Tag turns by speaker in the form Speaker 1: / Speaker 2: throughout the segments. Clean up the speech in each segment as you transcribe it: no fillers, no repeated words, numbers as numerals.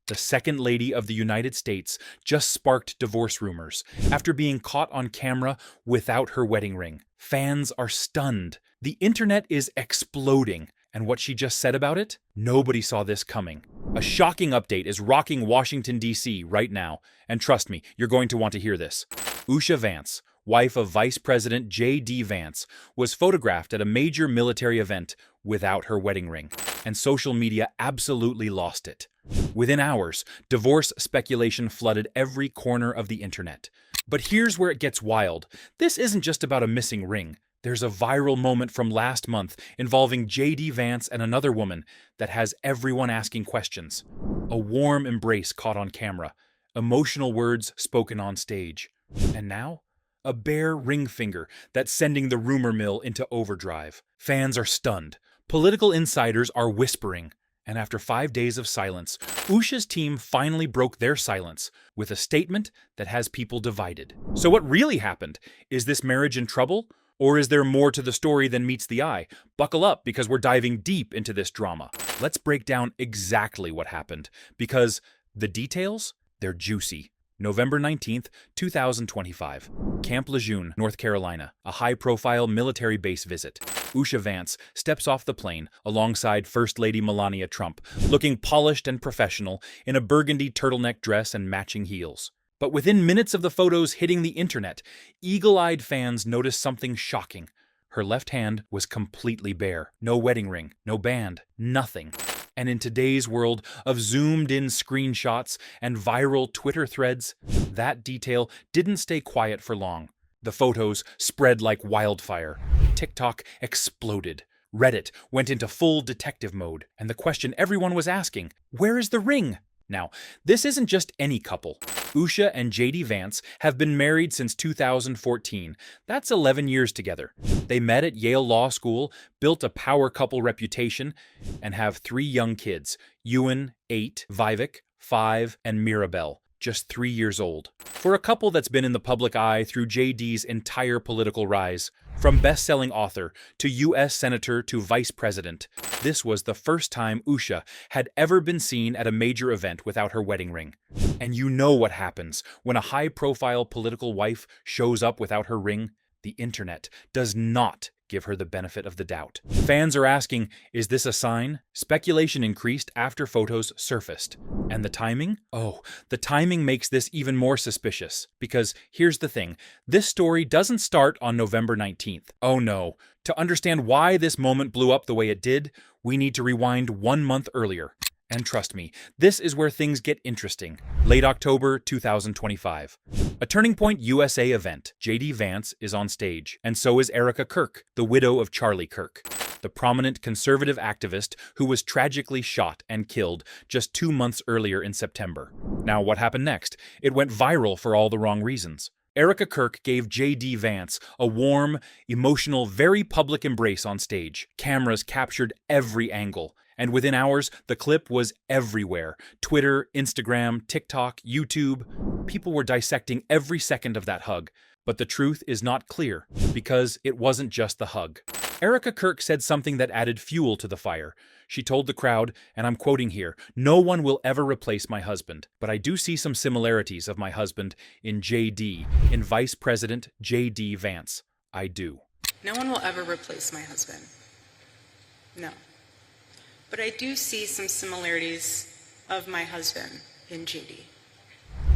Speaker 1: The Second Lady of the United States just sparked divorce rumors after being caught on camera without her wedding ring. Fans are stunned. The internet is exploding. And what she just said about it? Nobody saw this coming. A shocking update is rocking Washington, D.C. right now. And trust me, you're going to want to hear this. Usha Vance, wife of Vice President JD Vance, was photographed at a major military event without her wedding ring. And social media absolutely lost it. Within hours, divorce speculation flooded every corner of the internet. But here's where it gets wild. This isn't just about a missing ring. There's a viral moment from last month involving JD Vance and another woman that has everyone asking questions. A warm embrace caught on camera, emotional words spoken on stage. And now, a bare ring finger that's sending the rumor mill into overdrive. Fans are stunned. Political insiders are whispering. And after 5 days of silence, Usha's team finally broke their silence with a statement that has people divided. So what really happened? Is this marriage in trouble? Or is there more to the story than meets the eye? Buckle up, because we're diving deep into this drama. Let's break down exactly what happened, because the details, they're juicy. November 19th, 2025. Camp Lejeune, North Carolina, a high-profile military base visit. Usha Vance steps off the plane alongside First Lady Melania Trump, looking polished and professional in a burgundy turtleneck dress and matching heels. But within minutes of the photos hitting the internet, eagle-eyed fans noticed something shocking. Her left hand was completely bare. No wedding ring, no band, nothing. And in today's world of zoomed-in screenshots and viral Twitter threads, that detail didn't stay quiet for long. The photos spread like wildfire. TikTok exploded. Reddit went into full detective mode. And the question everyone was asking, where is the ring? Now, this isn't just any couple. Usha and JD Vance have been married since 2014. That's 11 years together. They met at Yale Law School, built a power couple reputation, and have 3 young kids, Ewan, 8, Vivek, 5, and Mirabelle, just 3 years old. For a couple that's been in the public eye through JD's entire political rise, from best-selling author to U.S. Senator to Vice President, this was the first time Usha had ever been seen at a major event without her wedding ring. And you know what happens when a high-profile political wife shows up without her ring? The internet does not give her the benefit of the doubt. Fans are asking, is this a sign? Speculation increased after photos surfaced. And the timing? Oh, the timing makes this even more suspicious. Because here's the thing, this story doesn't start on November 19th. Oh no, to understand why this moment blew up the way it did, we need to rewind 1 month earlier. And trust me, this is where things get interesting. Late October 2025. A Turning Point USA event. JD Vance is on stage, and so is Erika Kirk, the widow of Charlie Kirk, the prominent conservative activist who was tragically shot and killed just 2 months earlier in September. Now, what happened next? It went viral for all the wrong reasons. Erika Kirk gave JD Vance a warm, emotional, very public embrace on stage. Cameras captured every angle. And within hours, the clip was everywhere. Twitter, Instagram, TikTok, YouTube. People were dissecting every second of that hug. But the truth is not clear, because it wasn't just the hug. Erika Kirk said something that added fuel to the fire. She told the crowd, and I'm quoting here, "No one will ever replace my husband, but I do see some similarities of my husband in JD, in Vice President JD Vance. I do."
Speaker 2: No one will ever replace my husband. No. But I do see some similarities of my husband in JD.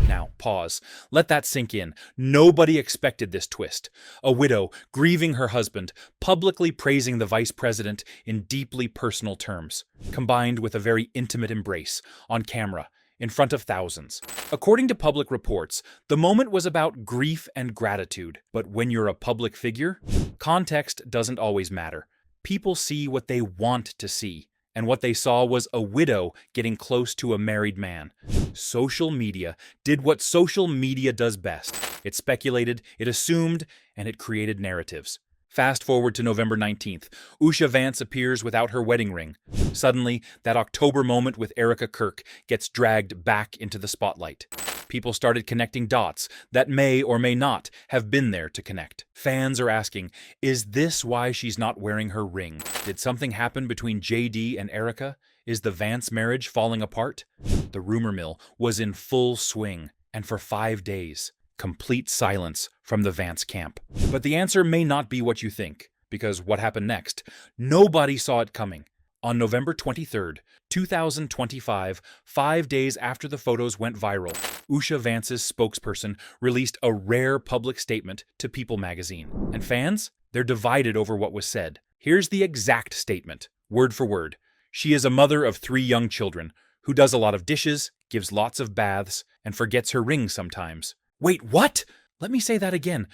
Speaker 1: Now, pause. Let that sink in. Nobody expected this twist. A widow grieving her husband, publicly praising the vice president in deeply personal terms, combined with a very intimate embrace, on camera, in front of thousands. According to public reports, the moment was about grief and gratitude. But when you're a public figure, context doesn't always matter. People see what they want to see. And what they saw was a widow getting close to a married man. Social media did what social media does best. It speculated, it assumed, and it created narratives. Fast forward to November 19th. Usha Vance appears without her wedding ring. Suddenly, that October moment with Erika Kirk gets dragged back into the spotlight. People started connecting dots that may or may not have been there to connect. Fans are asking, is this why she's not wearing her ring? Did something happen between JD and Erika? Is the Vance marriage falling apart? The rumor mill was in full swing, and for 5 days, complete silence from the Vance camp. But the answer may not be what you think, because what happened next? Nobody saw it coming. On November 23rd, 2025, 5 days after the photos went viral, Usha Vance's spokesperson released a rare public statement to People magazine. And fans? They're divided over what was said. Here's the exact statement, word for word. She is a mother of 3 young children, who does a lot of dishes, gives lots of baths, and forgets her ring sometimes. Wait, what? Let me say that again.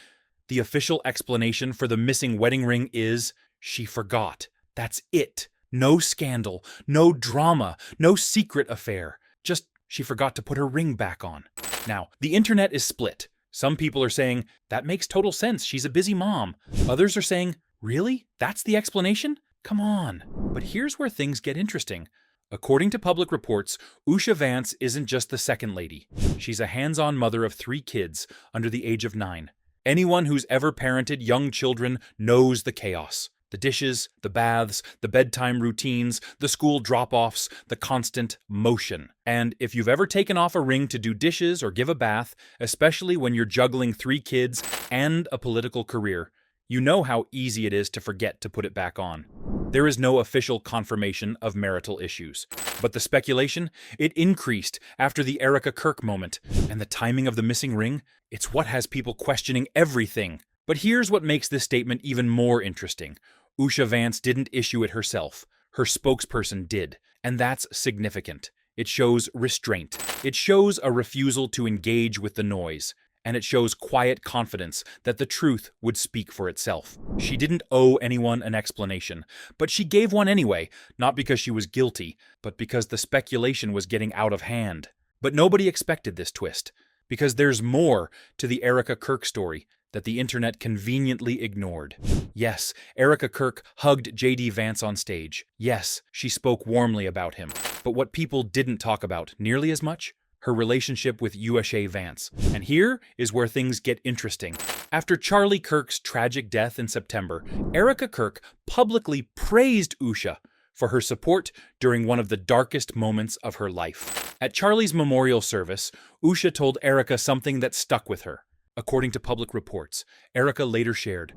Speaker 1: The official explanation for the missing wedding ring is she forgot. That's it. No scandal, no drama, no secret affair. Just she forgot to put her ring back on. Now, the internet is split. Some people are saying, that makes total sense, she's a busy mom. Others are saying, really? That's the explanation? Come on. But here's where things get interesting. According to public reports, Usha Vance isn't just the second lady. She's a hands-on mother of 3 kids under the age of 9. Anyone who's ever parented young children knows the chaos. The dishes, the baths, the bedtime routines, the school drop-offs, the constant motion. And if you've ever taken off a ring to do dishes or give a bath, especially when you're juggling 3 kids and a political career, you know how easy it is to forget to put it back on. There is no official confirmation of marital issues. But the speculation, it increased after the Erika Kirk moment. And the timing of the missing ring, it's what has people questioning everything. But here's what makes this statement even more interesting. Usha Vance didn't issue it herself. Her spokesperson did. And that's significant. It shows restraint. It shows a refusal to engage with the noise. And it shows quiet confidence that the truth would speak for itself. She didn't owe anyone an explanation, but she gave one anyway, not because she was guilty, but because the speculation was getting out of hand. But nobody expected this twist, because there's more to the Erika Kirk story that the internet conveniently ignored. Yes, Erika Kirk hugged JD Vance on stage. Yes, she spoke warmly about him. But what people didn't talk about nearly as much? Her relationship with Usha Vance. And here is where things get interesting. After Charlie Kirk's tragic death in September, Erika Kirk publicly praised Usha for her support during one of the darkest moments of her life. At Charlie's memorial service, Usha told Erika something that stuck with her. According to public reports, Erika later shared,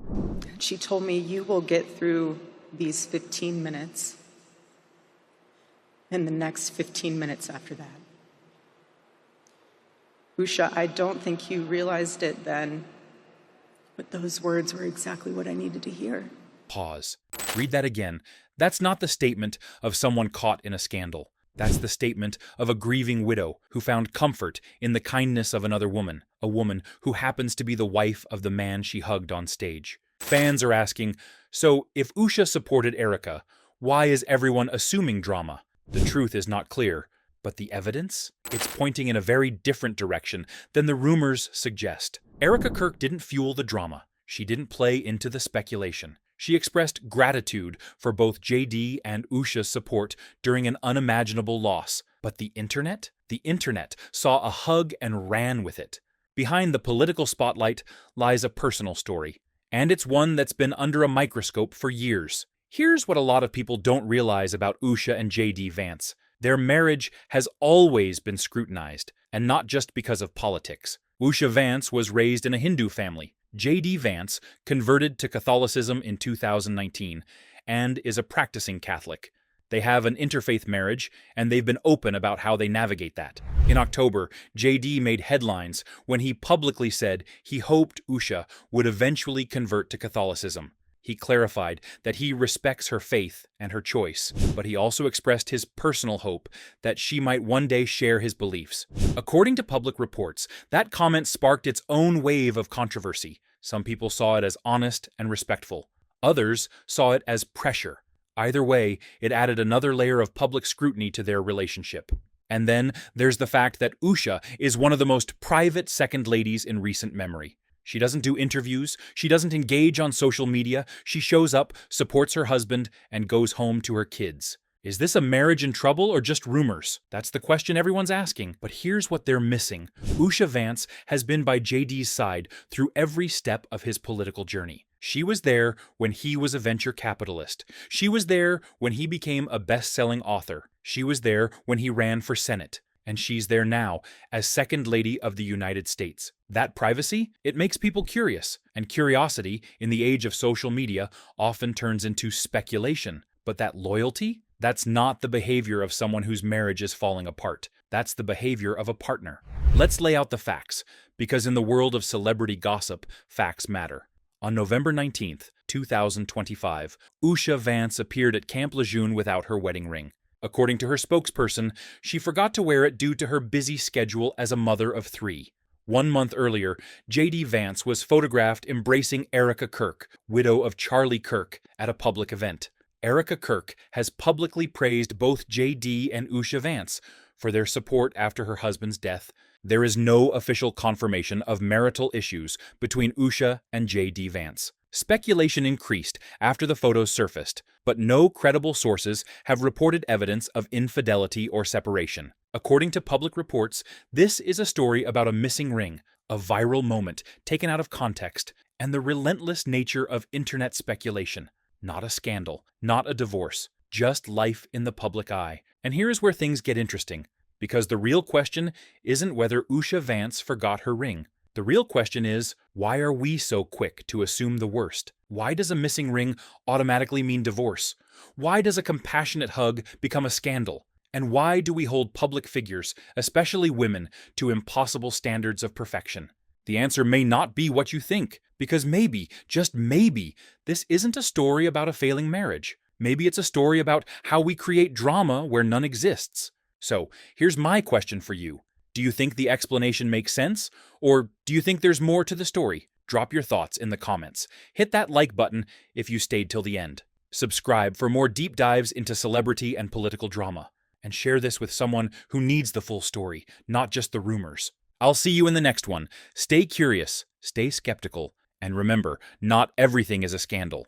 Speaker 2: She told me, you will get through these 15 minutes and the next 15 minutes after that. Usha, I don't think you realized it then, but those words were exactly what I needed to hear.
Speaker 1: Pause. Read that again. That's not the statement of someone caught in a scandal. That's the statement of a grieving widow who found comfort in the kindness of another woman, a woman who happens to be the wife of the man she hugged on stage. Fans are asking, so if Usha supported Erika, why is everyone assuming drama? The truth is not clear. But the evidence? It's pointing in a very different direction than the rumors suggest. Erika Kirk didn't fuel the drama. She didn't play into the speculation. She expressed gratitude for both JD and Usha's support during an unimaginable loss. But the internet? The internet saw a hug and ran with it. Behind the political spotlight lies a personal story. And it's one that's been under a microscope for years. Here's what a lot of people don't realize about Usha and JD Vance. Their marriage has always been scrutinized, and not just because of politics. Usha Vance was raised in a Hindu family. JD Vance converted to Catholicism in 2019 and is a practicing Catholic. They have an interfaith marriage, and they've been open about how they navigate that. In October, JD made headlines when he publicly said he hoped Usha would eventually convert to Catholicism. He clarified that he respects her faith and her choice, but he also expressed his personal hope that she might one day share his beliefs. According to public reports, that comment sparked its own wave of controversy. Some people saw it as honest and respectful. Others saw it as pressure. Either way, it added another layer of public scrutiny to their relationship. And then there's the fact that Usha is one of the most private second ladies in recent memory. She doesn't do interviews, she doesn't engage on social media, she shows up, supports her husband, and goes home to her kids. Is this a marriage in trouble or just rumors? That's the question everyone's asking. But here's what they're missing. Usha Vance has been by JD's side through every step of his political journey. She was there when he was a venture capitalist. She was there when he became a best-selling author. She was there when he ran for Senate. And she's there now as Second Lady of the United States. That privacy, it makes people curious. And curiosity, in the age of social media, often turns into speculation. But that loyalty? That's not the behavior of someone whose marriage is falling apart. That's the behavior of a partner. Let's lay out the facts, because in the world of celebrity gossip, facts matter. On November 19th, 2025, Usha Vance appeared at Camp Lejeune without her wedding ring. According to her spokesperson, she forgot to wear it due to her busy schedule as a mother of 3. 1 month earlier, JD Vance was photographed embracing Erika Kirk, widow of Charlie Kirk, at a public event. Erika Kirk has publicly praised both JD and Usha Vance for their support after her husband's death. There is no official confirmation of marital issues between Usha and JD Vance. Speculation increased after the photos surfaced, but no credible sources have reported evidence of infidelity or separation. According to public reports, this is a story about a missing ring, a viral moment taken out of context, and the relentless nature of internet speculation. Not a scandal, not a divorce, just life in the public eye. And here is where things get interesting, because the real question isn't whether Usha Vance forgot her ring. The real question is, why are we so quick to assume the worst? Why does a missing ring automatically mean divorce? Why does a compassionate hug become a scandal? And why do we hold public figures, especially women, to impossible standards of perfection? The answer may not be what you think, because maybe, just maybe, this isn't a story about a failing marriage. Maybe it's a story about how we create drama where none exists. So, here's my question for you. Do you think the explanation makes sense? Or do you think there's more to the story? Drop your thoughts in the comments. Hit that like button if you stayed till the end. Subscribe for more deep dives into celebrity and political drama. And share this with someone who needs the full story, not just the rumors. I'll see you in the next one. Stay curious, stay skeptical, and remember, not everything is a scandal.